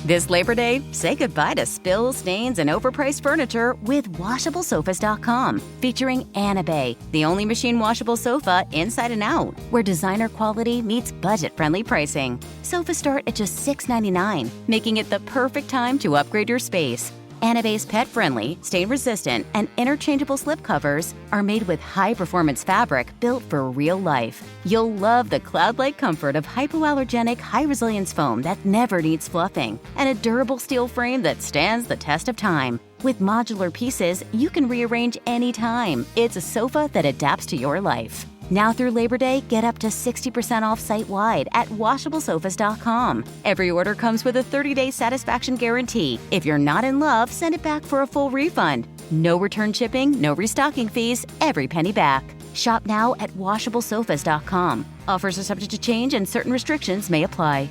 This Labor Day, say goodbye to spills, stains, and overpriced furniture with WashableSofas.com, featuring Annabay, the only machine washable sofa inside and out, where designer quality meets budget-friendly pricing. Sofas start at just $6.99, making it the perfect time to upgrade your space. Annabay's pet-friendly, stain-resistant, and interchangeable slipcovers are made with high-performance fabric built for real life. You'll love the cloud-like comfort of hypoallergenic, high-resilience foam that never needs fluffing, and a durable steel frame that stands the test of time. With modular pieces, you can rearrange anytime. It's a sofa that adapts to your life. Now through Labor Day, get up to 60% off site-wide at WashableSofas.com. Every order comes with a 30-day satisfaction guarantee. If you're not in love, send it back for a full refund. No return shipping, no restocking fees, every penny back. Shop now at WashableSofas.com. Offers are subject to change and certain restrictions may apply.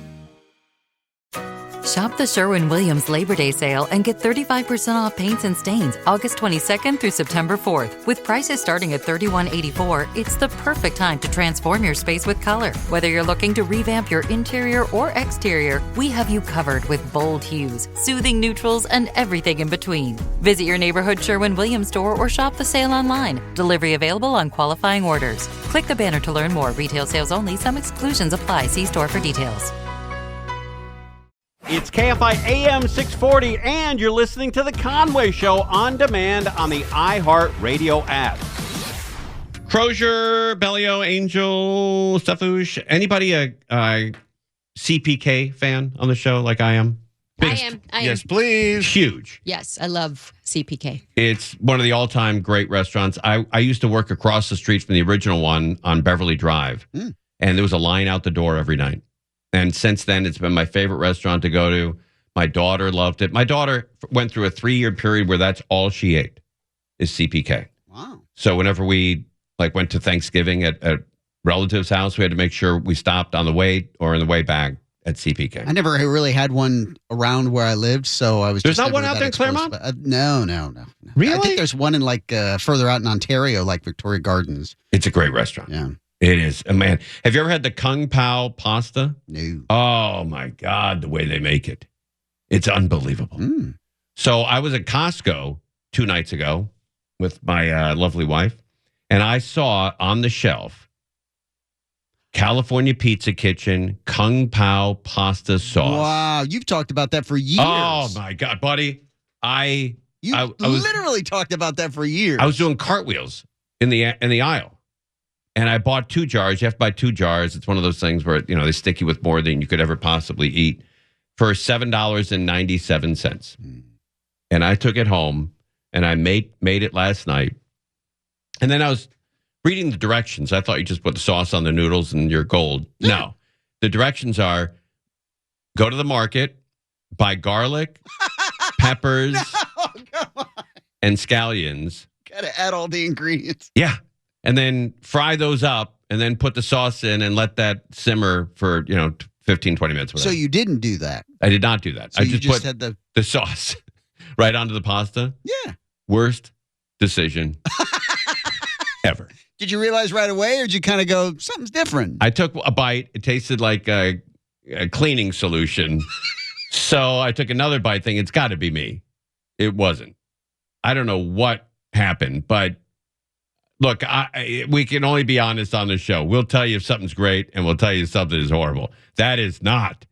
Shop the Sherwin-Williams Labor Day sale and get 35% off paints and stains August 22nd through September 4th. With prices starting at $31.84, it's the perfect time to transform your space with color. Whether you're looking to revamp your interior or exterior, we have you covered with bold hues, soothing neutrals, and everything in between. Visit your neighborhood Sherwin-Williams store or shop the sale online. Delivery available on qualifying orders. Click the banner to learn more. Retail sales only. Some exclusions apply. See store for details. It's KFI AM 640, and you're listening to The Conway Show on demand on the iHeartRadio app. Crozier, Bellio, Angel, Stefouche, anybody a CPK fan on the show like I am? I am. Yes, please. Huge. Yes, I love CPK. It's one of the all-time great restaurants. I used to work across the street from the original one on Beverly Drive, and there was a line out the door every night. And since then, it's been my favorite restaurant to go to. My daughter loved it. My daughter went through a 3-year period where that's all she ate is CPK. Wow. So whenever we went to Thanksgiving at relative's house, we had to make sure we stopped on the way or on the way back at CPK. I never really had one around where I lived, so I was. There's just not one out there in Claremont? No. Really? I think there's one in further out in Ontario, like Victoria Gardens. It's a great restaurant. Yeah. It is. Man, have you ever had the Kung Pao pasta? No. Oh, my God, the way they make it. It's unbelievable. So I was at Costco 2 nights ago with my lovely wife, and I saw on the shelf California Pizza Kitchen Kung Pao pasta sauce. Wow, you've talked about that for years. Oh, my God, buddy. I was literally talked about that for years. I was doing cartwheels in the aisle. And I bought 2 jars. You have to buy 2 jars. It's one of those things where, they stick you with more than you could ever possibly eat for $7.97. And I took it home and I made it last night. And then I was reading the directions. I thought you just put the sauce on the noodles and you're gold. No. The directions are go to the market, buy garlic, peppers, and scallions. Gotta add all the ingredients. Yeah. And then fry those up and then put the sauce in and let that simmer for, 15, 20 minutes. Whatever. So you didn't do that? I did not do that. So I you just put had the sauce right onto the pasta. Yeah. Worst decision ever. Did you realize right away or did you kind of go, something's different? I took a bite. It tasted like a cleaning solution. So I took another bite thinking it's got to be me. It wasn't. I don't know what happened, but look, we can only be honest on this show. We'll tell you if something's great, and we'll tell you if something is horrible. That is not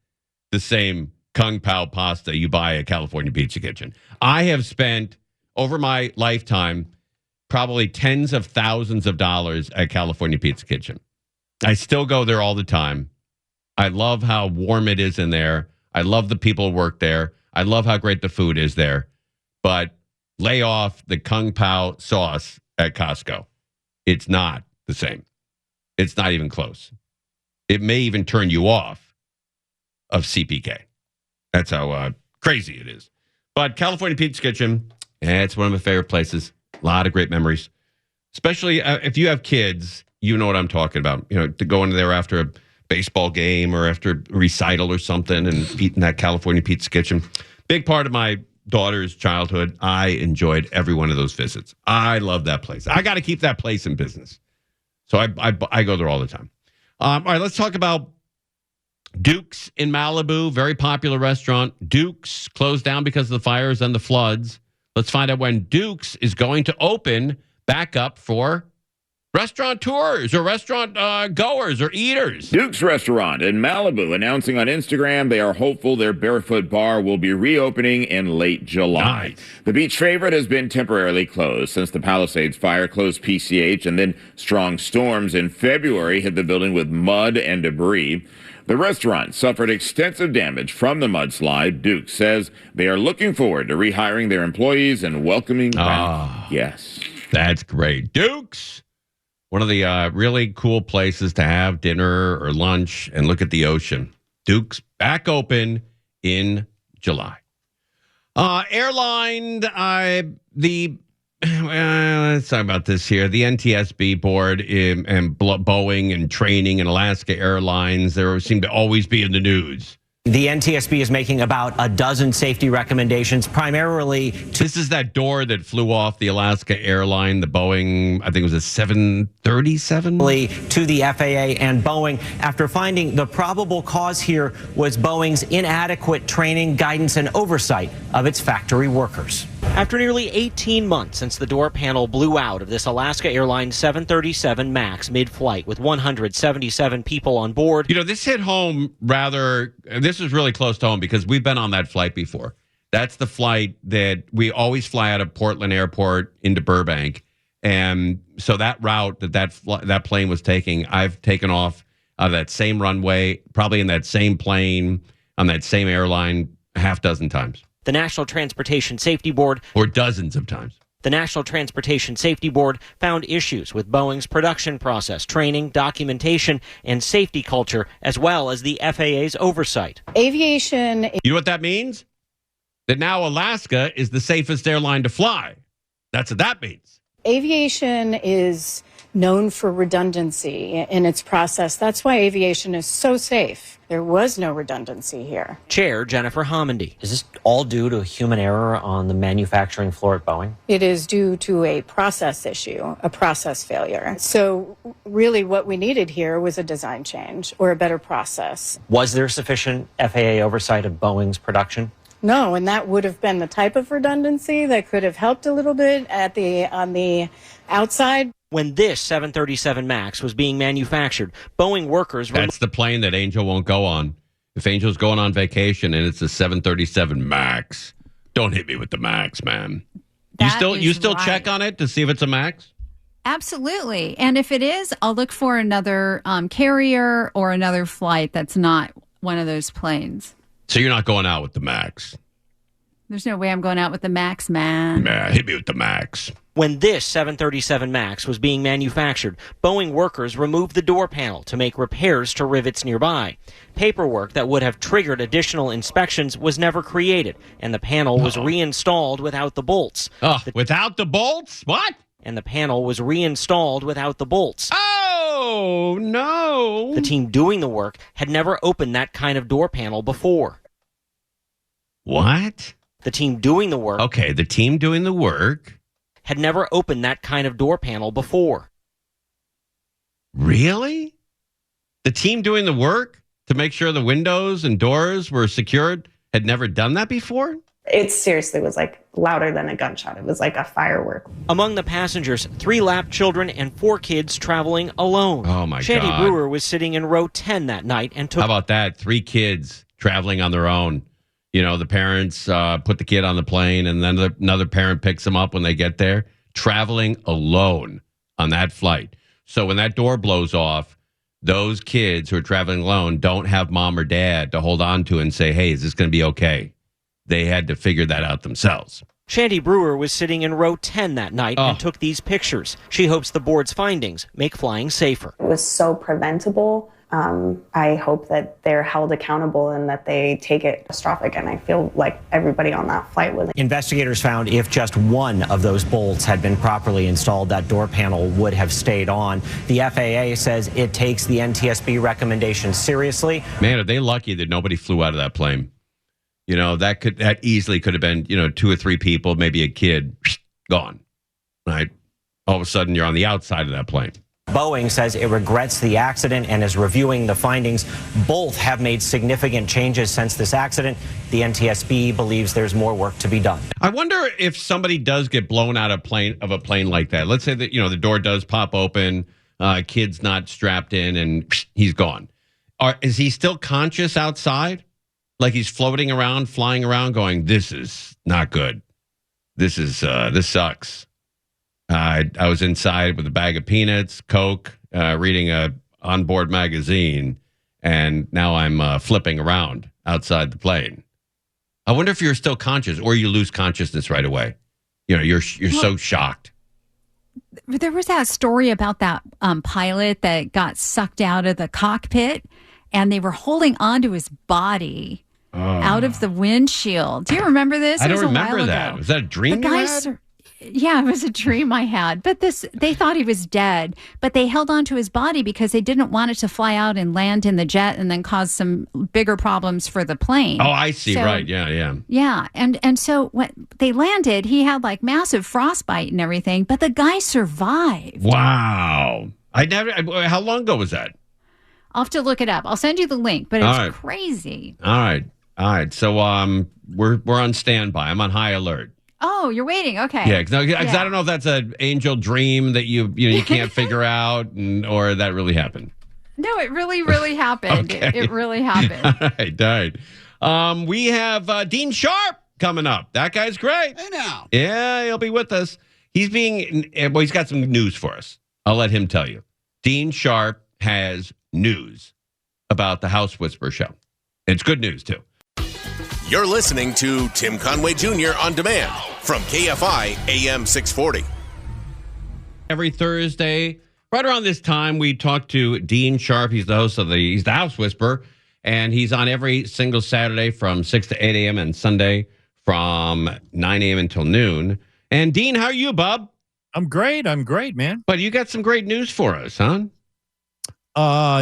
the same Kung Pao pasta you buy at California Pizza Kitchen. I have spent, over my lifetime, probably tens of thousands of dollars at California Pizza Kitchen. I still go there all the time. I love how warm it is in there. I love the people who work there. I love how great the food is there. But lay off the Kung Pao sauce at Costco. It's not the same. It's not even close. It may even turn you off of CPK. That's how crazy it is. But California Pizza Kitchen, it's one of my favorite places. A lot of great memories. Especially if you have kids, you know what I'm talking about. To go in there after a baseball game or after a recital or something and eat in that California Pizza Kitchen. Big part of my daughter's childhood. I enjoyed every one of those visits. I love that place. I got to keep that place in business. So I go there all the time. All right, let's talk about Duke's in Malibu, very popular restaurant. Duke's closed down because of the fires and the floods. Let's find out when Duke's is going to open back up for restaurateurs or restaurant goers or eaters. Duke's Restaurant in Malibu announcing on Instagram they are hopeful their Barefoot Bar will be reopening in late July. Nice. The beach favorite has been temporarily closed since the Palisades fire closed PCH, and then strong storms in February hit the building with mud and debris. The restaurant suffered extensive damage from the mudslide. Duke says they are looking forward to rehiring their employees and welcoming back guests. That's great. Duke's, one of the really cool places to have dinner or lunch and look at the ocean. Duke's back open in July. Airline, let's talk about this here. The NTSB board and Boeing and training and Alaska Airlines, they seem to always be in the news. The NTSB is making about a dozen safety recommendations, primarily This is that door that flew off the Alaska Airline, the Boeing, I think it was a 737? to the FAA and Boeing after finding the probable cause here was Boeing's inadequate training, guidance, and oversight of its factory workers. After nearly 18 months since the door panel blew out of this Alaska Airlines 737 MAX mid-flight with 177 people on board. You know, this hit home this is really close to home because we've been on that flight before. That's the flight that we always fly out of Portland Airport into Burbank. And so that route that plane was taking, I've taken off that same runway, probably in that same plane, on that same airline, half dozen times. The National Transportation Safety Board, or dozens of times. The National Transportation Safety Board found issues with Boeing's production process, training, documentation, and safety culture, as well as the FAA's oversight. Aviation. You know what that means? That now Alaska is the safest airline to fly. That's what that means. Aviation is known for redundancy in its process. That's why aviation is so safe. There was no redundancy here. Chair Jennifer Homendy. Is this all due to human error on the manufacturing floor at Boeing? It is due to a process issue, a process failure. So really what we needed here was a design change or a better process. Was there sufficient FAA oversight of Boeing's production? No, and that would have been the type of redundancy that could have helped a little bit on the outside. When this 737 MAX was being manufactured, Boeing workers... That's the plane that Angel won't go on. If Angel's going on vacation and it's a 737 MAX, don't hit me with the MAX, man. You still check on it to see if it's a MAX? Absolutely. And if it is, I'll look for another carrier or another flight that's not one of those planes. So you're not going out with the MAX? There's no way I'm going out with the MAX, man. Man, hit me with the MAX. When this 737 MAX was being manufactured, Boeing workers removed the door panel to make repairs to rivets nearby. Paperwork that would have triggered additional inspections was never created, and the panel was reinstalled without the bolts. Without the bolts? What? And the panel was reinstalled without the bolts. Oh, no. The team doing the work had never opened that kind of door panel before. What? The team doing the work... Okay, the team doing the work... had never opened that kind of door panel before. Really? The team doing the work to make sure the windows and doors were secured had never done that before? It seriously was like louder than a gunshot. It was like a firework. Among the passengers, 3 lap children and 4 kids traveling alone. Oh, my Shandy God. Brewer was sitting in row 10 that night and took... How about that? 3 kids traveling on their own. You know, the parents put the kid on the plane, and then another parent picks them up when they get there, traveling alone on that flight. So when that door blows off, those kids who are traveling alone don't have mom or dad to hold on to and say, hey, is this going to be okay? They had to figure that out themselves. Shandy Brewer was sitting in row 10 that night and took these pictures. She hopes the board's findings make flying safer. It was so preventable. I hope that they're held accountable and that they take it catastrophic. And I feel like everybody on that flight was. Investigators found if just one of those bolts had been properly installed, that door panel would have stayed on. The FAA says it takes the NTSB recommendation seriously. Man, are they lucky that nobody flew out of that plane? You know, that easily could have been, 2 or 3 people, maybe a kid, gone. Right? All of a sudden, you're on the outside of that plane. Boeing says it regrets the accident and is reviewing the findings. Both have made significant changes since this accident. The NTSB believes there's more work to be done. I wonder if somebody does get blown out of a plane like that. Let's say that, the door does pop open, kid's not strapped in, and he's gone. Is he still conscious outside? Like he's floating around, flying around, going, "This is not good. This sucks." I was inside with a bag of peanuts, Coke, reading a onboard magazine, and now I'm flipping around outside the plane. I wonder if you're still conscious or you lose consciousness right away. You're so shocked. There was that story about that pilot that got sucked out of the cockpit, and they were holding onto his body out of the windshield. Do you remember this? I don't remember that. Was that a dream you had? Yeah, it was a dream I had. But they thought he was dead, but they held onto his body because they didn't want it to fly out and land in the jet and then cause some bigger problems for the plane. Oh, I see. Right. Yeah. Yeah. And so when they landed, he had like massive frostbite and everything, but the guy survived. Wow. How long ago was that? I'll have to look it up. I'll send you the link, but it's crazy. All right. So we're on standby. I'm on high alert. Oh, you're waiting. Okay. Yeah, because I don't know if that's an angel dream that you can't figure out, or that really happened. No, it really, really happened. Okay. It really happened. All right. We have Dean Sharp coming up. That guy's great. Hey now. Yeah, he'll be with us. He's got some news for us. I'll let him tell you. Dean Sharp has news about the House Whisperer show. It's good news, too. You're listening to Tim Conway Jr. on demand from KFI AM 640. Every Thursday, right around this time, we talk to Dean Sharp. He's the host of he's the House Whisperer, and he's on every single Saturday from 6 to 8 a.m. and Sunday from 9 a.m. until noon. And Dean, how are you, bub? I'm great, man. But you got some great news for us, huh?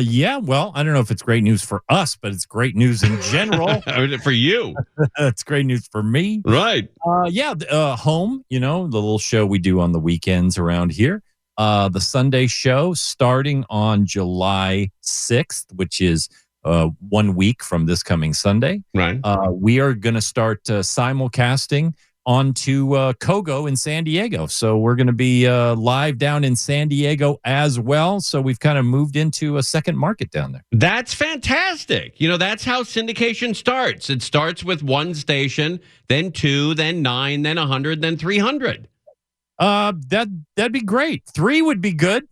Yeah, well, I don't know if it's great news for us, but it's great news in general. For you. It's great news for me. Right. Home, the little show we do on the weekends around here. The Sunday show starting on July 6th, which is 1 week from this coming Sunday. Right. We are going to start simulcasting onto KOGO in San Diego. So we're going to be live down in San Diego as well. So we've kind of moved into a second market down there. That's fantastic. That's how syndication starts. It starts with one station, then 2, then 9, then 100, then 300. That'd be great. 3 would be good.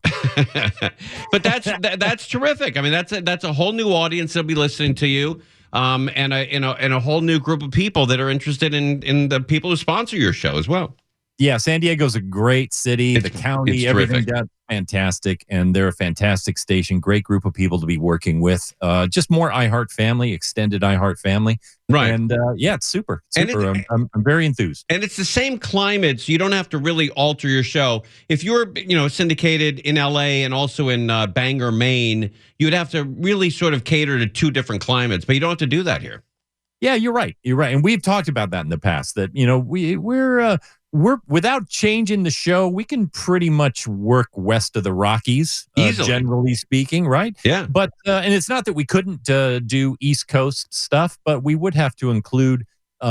But that's terrific. I mean, that's a whole new audience that'll be listening to you. And a whole new group of people that are interested in the people who sponsor your show as well. Yeah, San Diego's a great city. The county, everything down, fantastic. And they're a fantastic station. Great group of people to be working with. Just more iHeart family, extended iHeart family. Right. And it's super. I'm very enthused. And it's the same climate, so you don't have to really alter your show. If you're, syndicated in LA and also in Bangor, Maine, you'd have to really sort of cater to 2 different climates, but you don't have to do that here. Yeah, you're right. And we've talked about that in the past, that, we're without changing the show, we can pretty much work west of the Rockies, generally speaking, right? Yeah. But and it's not that we couldn't do East Coast stuff, but we would have to include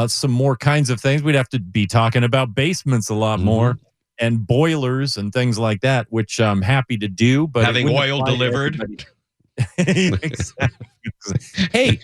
some more kinds of things. We'd have to be talking about basements a lot more and boilers and things like that, which I'm happy to do. But having oil delivered. Exactly. Hey,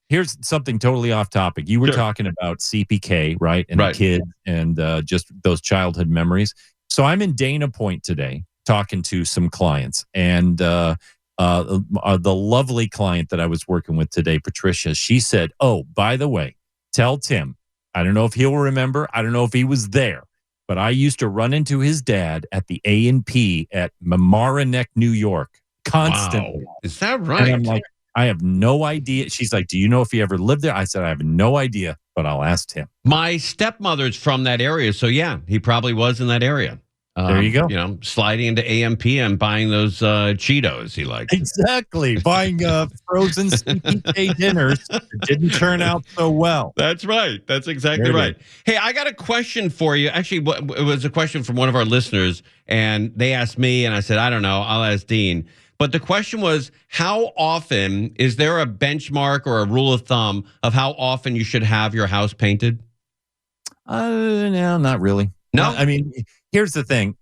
here's something totally off topic. You were talking about CPK, right? And the kids and just those childhood memories. So I'm in Dana Point today talking to some clients. And the lovely client that I was working with today, Patricia, she said, "Oh, by the way, tell Tim, I don't know if he'll remember. I don't know if he was there, but I used to run into his dad at the A&P at Mamaroneck, New York, constantly." Wow. Is that right? And I'm like, I have no idea. She's like, "Do you know if he ever lived there?" I said, "I have no idea, but I'll ask him." My stepmother's from that area, so yeah, he probably was in that area. There you go. Sliding into AM/PM, buying those Cheetos he liked. Exactly. Buying frozen CPK dinners that didn't turn out so well. That's right. That's exactly right. Hey, I got a question for you. Actually, it was a question from one of our listeners, and they asked me, and I said, I don't know. I'll ask Dean. But the question was, how often, is there a benchmark or a rule of thumb of how often you should have your house painted? No, not really. No? I mean, here's the thing.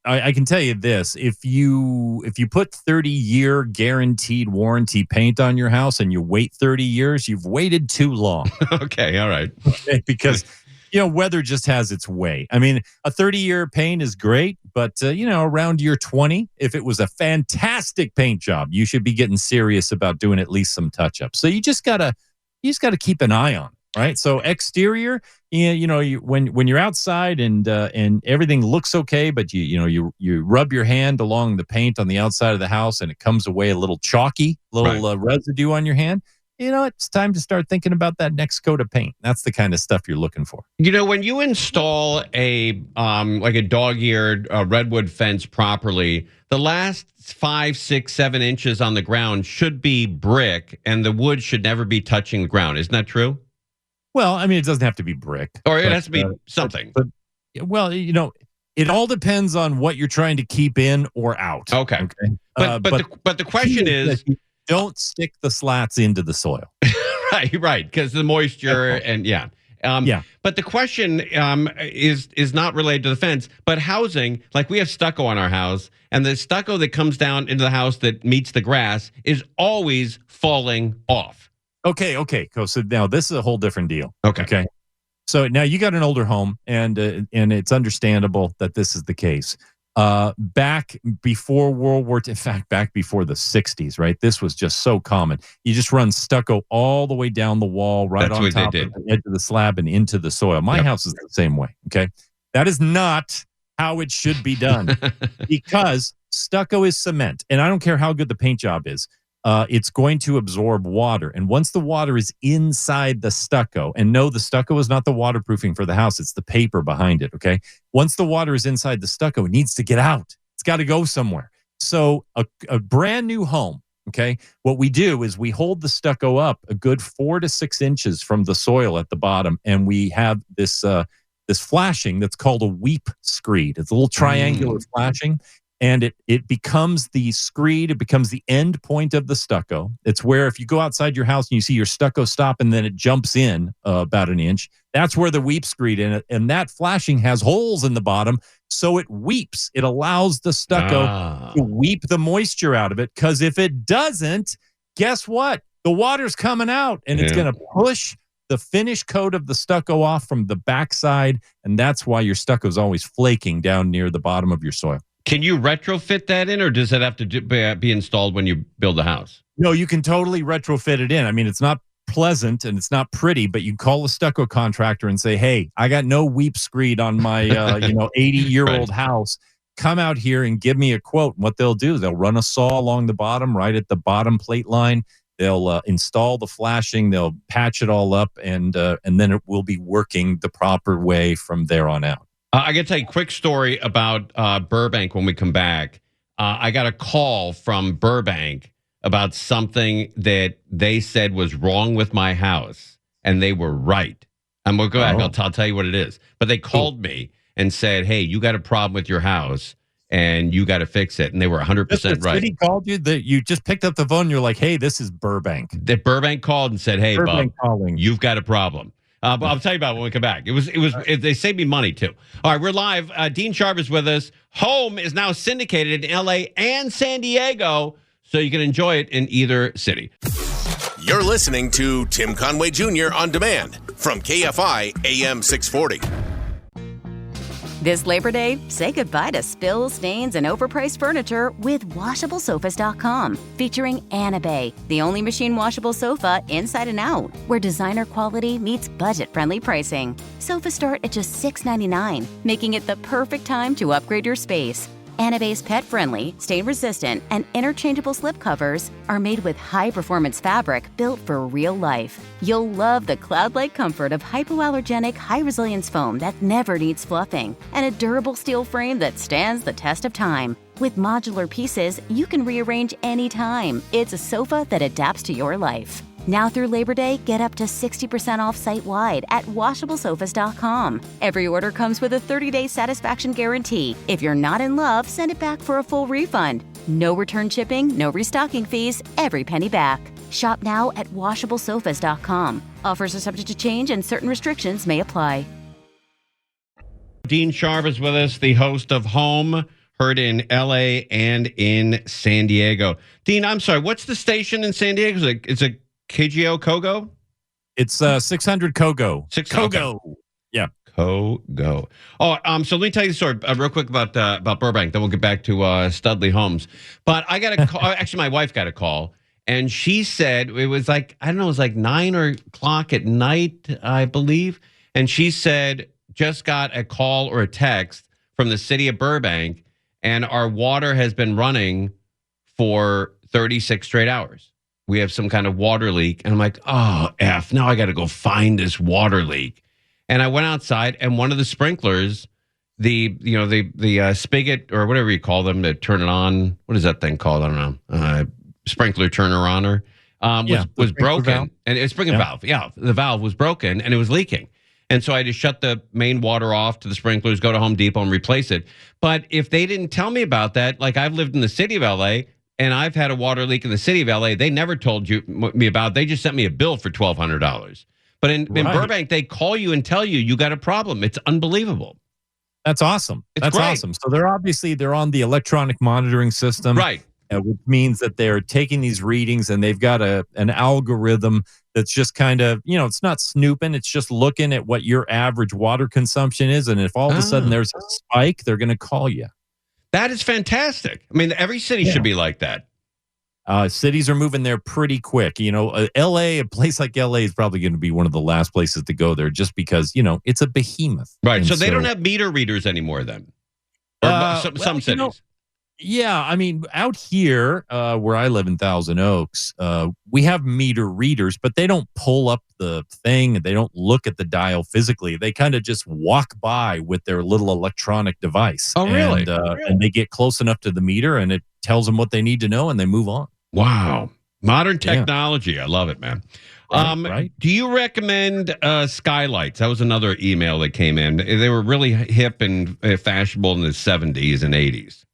I can tell you this. If you put 30-year guaranteed warranty paint on your house and you wait 30 years, you've waited too long. Okay, all right. Okay, because, weather just has its way. I mean, a 30-year paint is great, but, around year 20, if it was a fantastic paint job, you should be getting serious about doing at least some touch-ups. So you just gotta keep an eye on it, right? So exterior, when you're outside and everything looks okay, but you rub your hand along the paint on the outside of the house and it comes away a little chalky, residue on your hand. It's time to start thinking about that next coat of paint. That's the kind of stuff you're looking for. When you install a like a dog-eared redwood fence properly, the last 5, 6, 7 inches on the ground should be brick, and the wood should never be touching the ground. Isn't that true? Well, I mean, it doesn't have to be brick. Or it has to be something. But it all depends on what you're trying to keep in or out. Okay. But the question is, don't stick the slats into the soil. right, because the moisture and But the question is not related to the fence, but housing. Like, we have stucco on our house, and the stucco that comes down into the house that meets the grass is always falling off. Okay. So now this is a whole different deal. Okay. So now you got an older home, and it's understandable that this is the case. Back before World War II, in fact, back before the 60s, right? This was just so common. You just run stucco all the way down the wall, right on top of the edge of the slab and into the soil. My house is the same way, okay? That is not how it should be done because stucco is cement, and I don't care how good the paint job is. It's going to absorb water. And once the water is inside the stucco, and no, the stucco is not the waterproofing for the house, it's the paper behind it, okay? Once the water is inside the stucco, it needs to get out. It's got to go somewhere. So a brand new home, okay, what we do is we hold the stucco up a good 4 to 6 inches from the soil at the bottom, and we have this flashing that's called a weep screed. It's a little triangular flashing. And it becomes the screed. It becomes the end point of the stucco. It's where if you go outside your house and you see your stucco stop and then it jumps in about an inch, that's where the weep screed in it. And that flashing has holes in the bottom, so it weeps. It allows the stucco to weep the moisture out of it. Because if it doesn't, guess what? The water's coming out, and it's going to push the finished coat of the stucco off from the backside. And that's why your stucco is always flaking down near the bottom of your soil. Can you retrofit that in, or does it have to be installed when you build the house? No, you can totally retrofit it in. I mean, it's not pleasant and it's not pretty, but you call a stucco contractor and say, hey, I got no weep screed on my 80-year-old house. Come out here and give me a quote. And what they'll do is they'll run a saw along the bottom, right at the bottom plate line. They'll install the flashing. They'll patch it all up, and then it will be working the proper way from there on out. I got to tell you a quick story about Burbank when we come back. I got a call from Burbank about something that they said was wrong with my house, and they were right. I'm going to go back. I'll tell you what it is. But they called me and said, hey, you got a problem with your house, and you got to fix it. And they were 100% right. City called you? You just picked up the phone, and you're like, hey, this is Burbank. That Burbank called and said, hey, Burbank Bob, calling. You've got a problem. But I'll tell you about it when we come back. They saved me money, too. All right, we're live. Dean Sharp is with us. Home is now syndicated in L.A. and San Diego, so you can enjoy it in either city. You're listening to Tim Conway Jr. On Demand from KFI AM 640. This Labor Day, say goodbye to spills, stains, and overpriced furniture with WashableSofas.com. Featuring Anna Bay, the only machine washable sofa inside and out, where designer quality meets budget-friendly pricing. Sofas start at just $6.99, making it the perfect time to upgrade your space. Anabe's pet-friendly, stain-resistant, and interchangeable slip covers are made with high-performance fabric built for real life. You'll love the cloud-like comfort of hypoallergenic, high-resilience foam that never needs fluffing, and a durable steel frame that stands the test of time. With modular pieces, you can rearrange anytime. It's a sofa that adapts to your life. Now through Labor Day, get up to 60% off site-wide at washablesofas.com. Every order comes with a 30-day satisfaction guarantee. If you're not in love, send it back for a full refund. No return shipping, no restocking fees, every penny back. Shop now at washablesofas.com. Offers are subject to change and certain restrictions may apply. Dean Sharp is with us, the host of Home, heard in L.A. and in San Diego. Dean, I'm sorry, what's the station in San Diego? Is it KOGO? It's 600 KOGO. KOGO. Okay. Yeah. KOGO. Oh, so let me tell you the story real quick about Burbank. Then we'll get back to Studley Homes. But I got a call. Actually, my wife got a call, and she said it was like, I don't know, it was like 9 o'clock at night, I believe. And she said, just got a call or a text from the city of Burbank, and our water has been running for 36 straight hours. We have some kind of water leak. And I'm like, oh, F, now I got to go find this water leak. And I went outside, and one of the sprinklers, the spigot or whatever you call them to turn it on. What is that thing called? I don't know. Sprinkler turner oner was broken. Valve. And it's sprinkler valve. Yeah, the valve was broken and it was leaking. And so I had to shut the main water off to the sprinklers, go to Home Depot and replace it. But if they didn't tell me about that, like I've lived in the city of L.A., and I've had a water leak in the city of L.A. They never told me about it. They just sent me a bill for $1,200. But in Burbank, they call you and tell you got a problem. It's unbelievable. That's awesome. That's great. Awesome. So they're on the electronic monitoring system. Right. Which means that they're taking these readings and they've got an algorithm that's just kind of, it's not snooping. It's just looking at what your average water consumption is. And if all of a sudden there's a spike, they're going to call you. That is fantastic. I mean, every city should be like that. Cities are moving there pretty quick. LA, a place like LA is probably going to be one of the last places to go there just because, it's a behemoth. Right. And so they don't have meter readers anymore then? Or some cities. Yeah, I mean, out here where I live in Thousand Oaks, we have meter readers, but they don't pull up the thing. They don't look at the dial physically. They kind of just walk by with their little electronic device. Oh, really? And they get close enough to the meter, and it tells them what they need to know, and they move on. Wow. Modern technology. I love it, man. Right. Do you recommend skylights? That was another email that came in. They were really hip and fashionable in the 70s and 80s.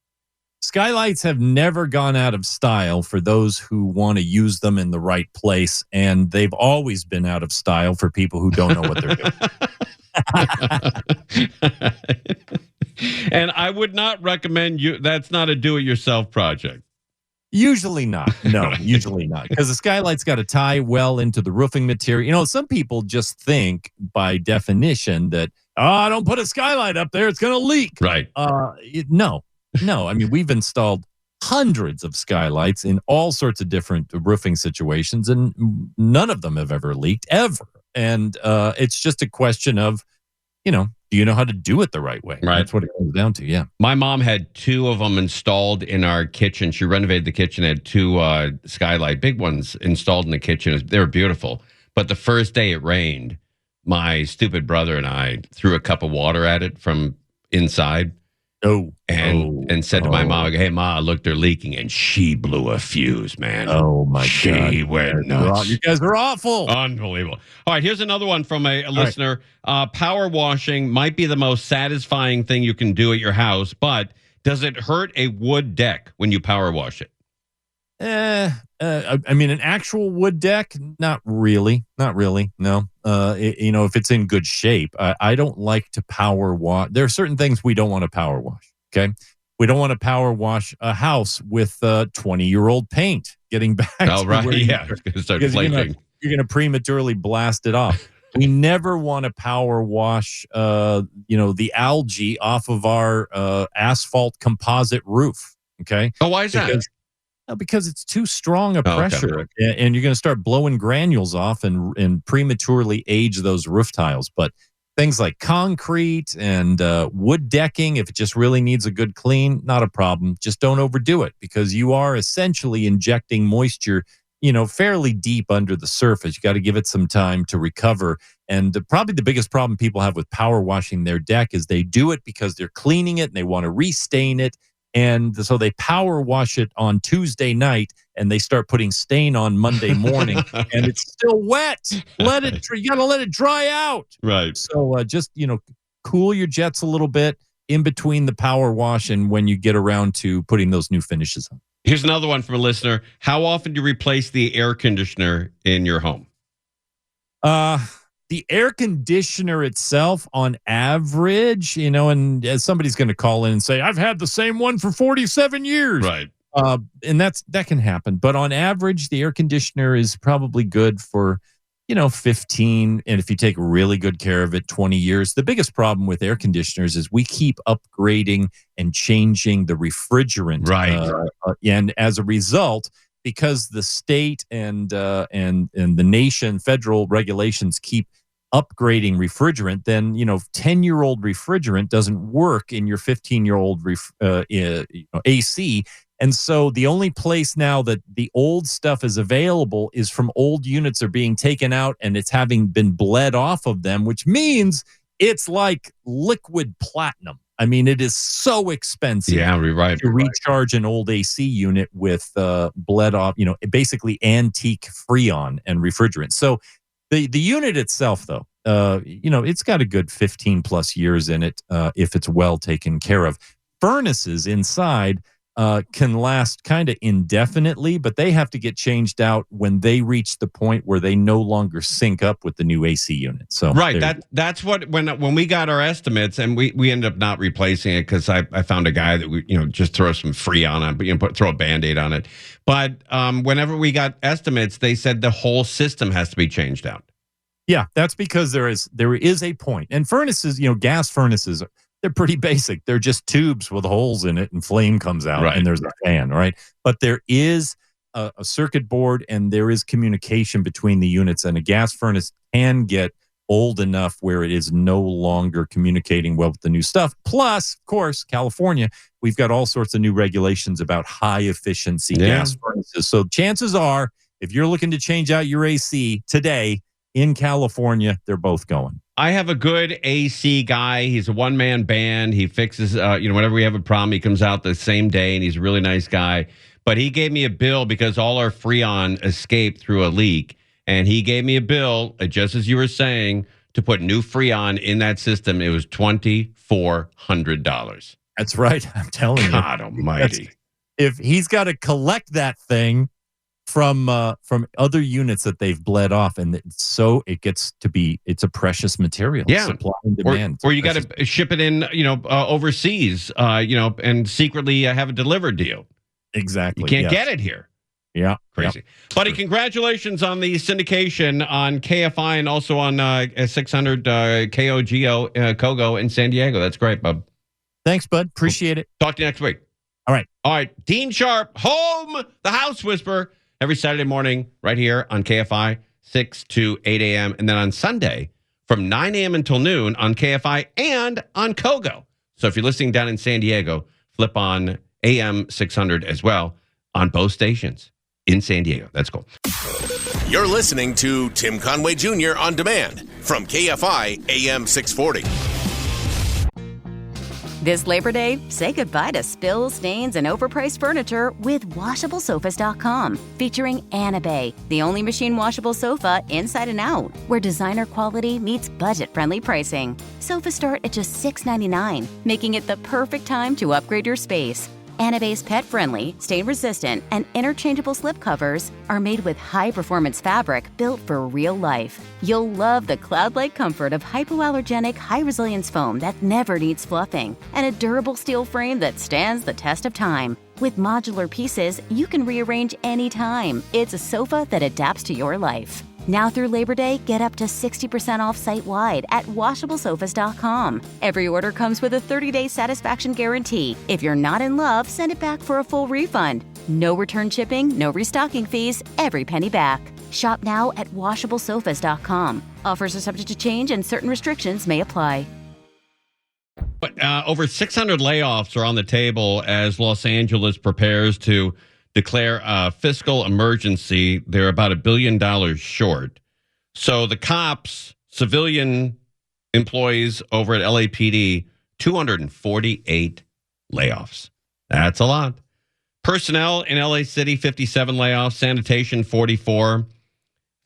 Skylights have never gone out of style for those who want to use them in the right place, and they've always been out of style for people who don't know what they're doing. And I would not recommend you. That's not a do-it-yourself project. Usually not. No, usually not. Because the skylight's got to tie well into the roofing material. Some people just think by definition that, don't put a skylight up there, it's going to leak. Right. No, I mean, we've installed hundreds of skylights in all sorts of different roofing situations, and none of them have ever leaked, ever. And it's just a question of, do you know how to do it the right way? Right. That's what it comes down to, yeah. My mom had 2 of them installed in our kitchen. She renovated the kitchen, had 2 skylight, big ones installed in the kitchen. They were beautiful. But the first day it rained, my stupid brother and I threw a cup of water at it from inside. And said to my mom, "Hey, Ma, look, they're leaking," and she blew a fuse, man. Oh my God, she went nuts. You guys are awful, unbelievable. All right, here's another one from a listener. Power washing might be the most satisfying thing you can do at your house, but does it hurt a wood deck when you power wash it? I mean, an actual wood deck, not really. No. If it's in good shape, I don't like to power wash. There are certain things we don't want to power wash. Okay. We don't want to power wash a house with 20-year-old paint getting back. Oh, right. Yeah. It's going to start flaking. You're going to prematurely blast it off. We never want to power wash, the algae off of our asphalt composite roof. Okay. Oh, why is that? Because it's too strong a pressure, and you're going to start blowing granules off and prematurely age those roof tiles. But Things like concrete and wood decking, if it just really needs a good clean, not a problem. Just don't overdo it, because you are essentially injecting moisture, fairly deep under the surface. You got to give it some time to recover. And probably the biggest problem people have with power washing their deck is they do it because they're cleaning it and they want to restain it. And so they power wash it on Tuesday night and they start putting stain on Monday morning and it's still wet. You got to let it dry out. Right. So just, cool your jets a little bit in between the power wash and when you get around to putting those new finishes on. Here's another one from a listener. How often do you replace the air conditioner in your home? The air conditioner itself, on average, and as somebody's going to call in and say, I've had the same one for 47 years. Right. And that can happen. But on average, the air conditioner is probably good for, 15. And if you take really good care of it, 20 years. The biggest problem with air conditioners is we keep upgrading and changing the refrigerant. Right. And as a result, because the state and the nation, federal regulations keep upgrading refrigerant, then 10-year-old refrigerant doesn't work in your 15-year-old AC. And so the only place now that the old stuff is available is from old units are being taken out and it's having been bled off of them, which means it's like liquid platinum. I mean, it is so expensive to recharge an old AC unit with bled off, basically antique Freon and refrigerant. So the unit itself, though, it's got a good 15 plus years in it if it's well taken care of. Furnaces inside can last kind of indefinitely, but they have to get changed out when they reach the point where they no longer sync up with the new AC unit. So that's what when we got our estimates, and we ended up not replacing it because I found a guy that we just throw some Freon on, but throw a Band-Aid on it. But whenever we got estimates, they said the whole system has to be changed out. Yeah, that's because there is a point. And furnaces, gas furnaces, they're pretty basic. They're just tubes with holes in it and flame comes out and there's a fan, right? But there is a circuit board and there is communication between the units, and a gas furnace can get old enough where it is no longer communicating well with the new stuff. Plus, of course, California, we've got all sorts of new regulations about high efficiency gas furnaces. So chances are, if you're looking to change out your AC today in California, they're both going. I have a good AC guy. He's a one-man band. He fixes, whenever we have a problem, he comes out the same day, and he's a really nice guy. But he gave me a bill because all our Freon escaped through a leak. And he gave me a bill, just as you were saying, to put new Freon in that system. It was $2,400. That's right. I'm telling you. God almighty. If he's got to collect that thing from other units that they've bled off, and it gets to be, it's a precious material. Supply and demand. Or you got to ship it in, overseas, and secretly have it delivered to you. Exactly. You can't get it here. Yeah. Crazy. Buddy, congratulations on the syndication on KFI and also on 600 KOGO in San Diego. That's great, bub. Thanks, bud. Appreciate it. Talk to you next week. All right. Dean Sharp, home, the House Whisperer, every Saturday morning right here on KFI, 6 to 8 a.m. And then on Sunday from 9 a.m. until noon on KFI and on KOGO. So if you're listening down in San Diego, flip on AM 600 as well on both stations in San Diego. That's cool. You're listening to Tim Conway Jr. on demand from KFI AM 640. This Labor Day, say goodbye to spills, stains, and overpriced furniture with WashableSofas.com. Featuring Bay, the only machine washable sofa inside and out, where designer quality meets budget-friendly pricing. Sofas start at just $6.99, making it the perfect time to upgrade your space. Bay's pet-friendly, stain-resistant, and interchangeable slipcovers are made with high-performance fabric built for real life. You'll love the cloud-like comfort of hypoallergenic, high-resilience foam that never needs fluffing, and a durable steel frame that stands the test of time. With modular pieces, you can rearrange anytime. It's a sofa that adapts to your life. Now through Labor Day, get up to 60% off site-wide at WashableSofas.com. Every order comes with a 30-day satisfaction guarantee. If you're not in love, send it back for a full refund. No return shipping, no restocking fees, every penny back. Shop now at washablesofas.com. Offers are subject to change and certain restrictions may apply. But over 600 layoffs are on the table as Los Angeles prepares to declare a fiscal emergency. They're about $1 billion short. So the cops, civilian employees over at LAPD, 248 layoffs. That's a lot. Personnel in LA City, 57 layoffs. Sanitation, 44.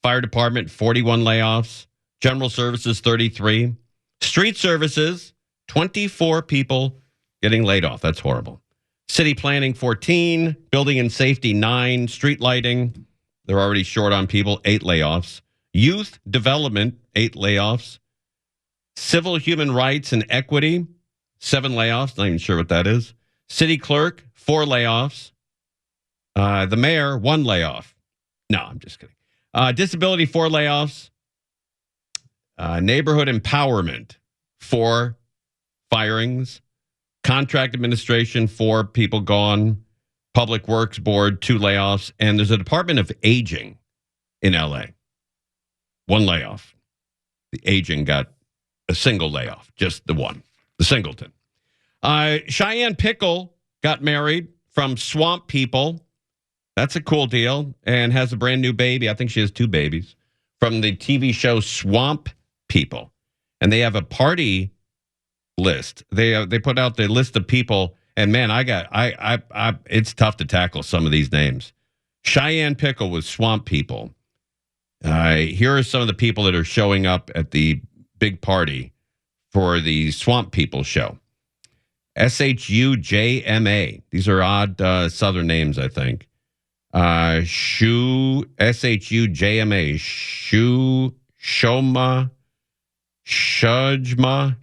Fire department, 41 layoffs. General services, 33. Street services, 24 people getting laid off. That's horrible. City planning, 14. Building and safety, 9. Street lighting, they're already short on people, 8 layoffs. Youth development, 8 layoffs. Civil human rights and equity, 7 layoffs. Not even sure what that is. City clerk, 4 layoffs. The mayor, 1 layoff. No, I'm just kidding. Disability, 4 layoffs. Neighborhood empowerment, 4 firings. Contract administration, 4 people gone. Public Works Board, 2 layoffs. And there's a Department of Aging in LA. 1 layoff. The aging got a single layoff, just the one, the singleton. Cheyenne Pickle got married from Swamp People. That's a cool deal, and has a brand new baby. I think she has 2 babies from the TV show Swamp People. And they have a party list. They put out the list of people, and man, it's tough to tackle some of these names. Cheyenne Pickle was Swamp People. Here are some of the people that are showing up at the big party for the Swamp People show. SHUJMA. These are odd Southern names, I think. SHUJMA. Shoma. Shujma.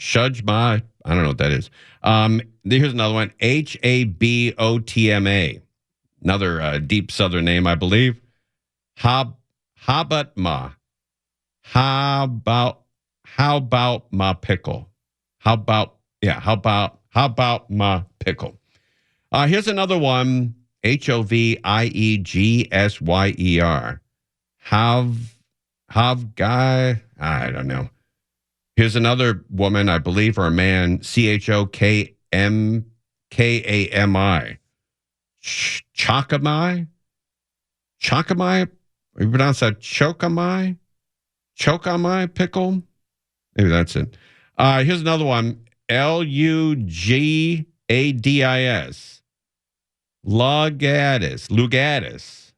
I don't know what that is. Here's another one. HABOTMA. Another deep Southern name, I believe. Habatma. How about my pickle? How about my pickle? Here's another one. HOVIEGSYER. Have guy. I don't know. Here's another woman, I believe, or a man. CHOKMKAMI. Chokamai. You pronounce that Chokamai? Chokamai pickle? Maybe that's it. Here's another one. LUGADIS. Lugadis.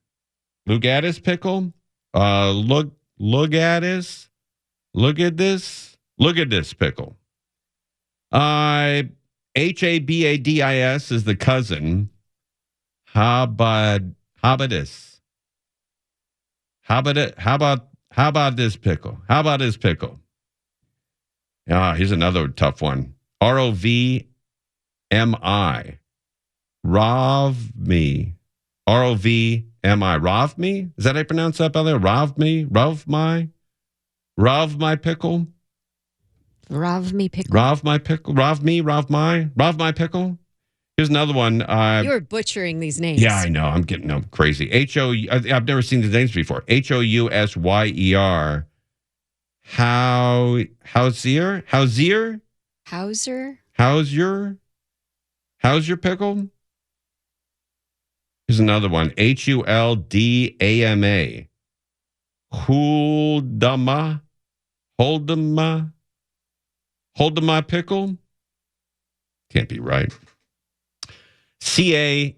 Lugadis pickle? Lugadis. Look at this pickle. HABADIS is the cousin. Habadis. How about this pickle? How about this pickle? Here's another tough one. ROVMI. Rovmi. ROVMI. Rovmi? Is that how you pronounce that, by the way? Rovmi? Rovmi? Rovmi pickle? Rovmi pickle. Rovmi pickle? Rovmi? Rovmi pickle? Here's another one. You're butchering these names. Yeah, I know. I'm getting crazy. I've never seen these names before. HOUSYER. How's your pickle? Here's another one. HULDAMA. Holdama pickle? Can't be right. CASUMOORE.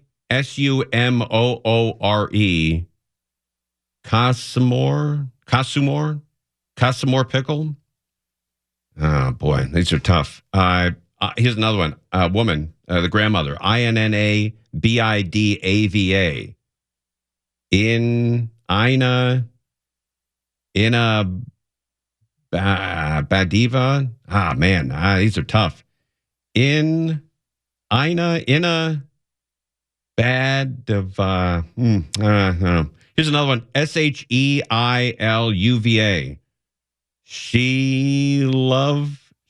Casamore pickle? Oh, boy. These are tough. Here's another one. Woman, the grandmother. INNABIDAVA. Badiva. These are tough. Badiva. Here's another one. SHEILUVA.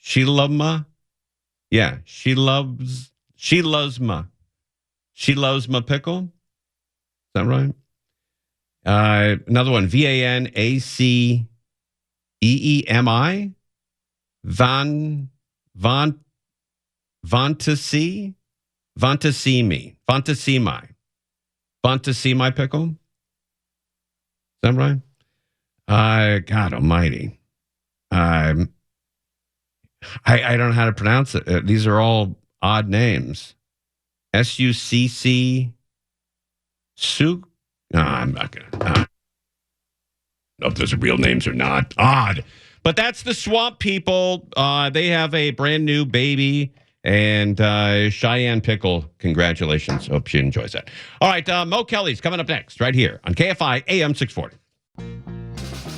Sheilama. Yeah, she loves ma pickle. Is that right? Another one, VANACEEMI. Vantasimi pickle. Is that right? God almighty. I don't know how to pronounce it. These are all odd names. SUCC. No, I'm not going to. I don't know if those are real names or not. Odd. But that's the Swamp People. They have a brand new baby. And Cheyenne Pickle, congratulations. Hope she enjoys that. All right, Mo Kelly's coming up next, right here on KFI AM 640.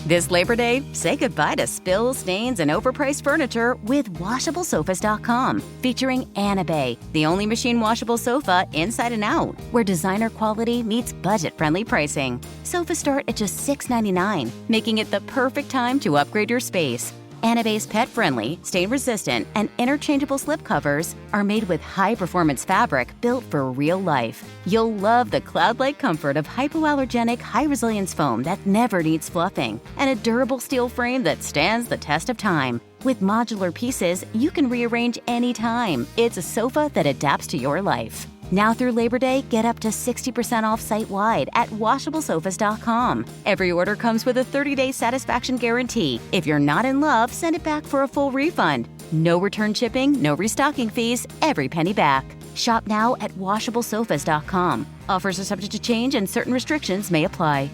This Labor Day, say goodbye to spills, stains, and overpriced furniture with WashableSofas.com. Featuring Bay, the only machine washable sofa inside and out, where designer quality meets budget-friendly pricing. Sofas start at just $6.99, making it the perfect time to upgrade your space. Bay's pet-friendly, stain-resistant, and interchangeable slipcovers are made with high-performance fabric built for real life. You'll love the cloud-like comfort of hypoallergenic, high-resilience foam that never needs fluffing, and a durable steel frame that stands the test of time. With modular pieces, you can rearrange anytime. It's a sofa that adapts to your life. Now through Labor Day, get up to 60% off site-wide at WashableSofas.com. Every order comes with a 30-day satisfaction guarantee. If you're not in love, send it back for a full refund. No return shipping, no restocking fees, every penny back. Shop now at WashableSofas.com. Offers are subject to change and certain restrictions may apply.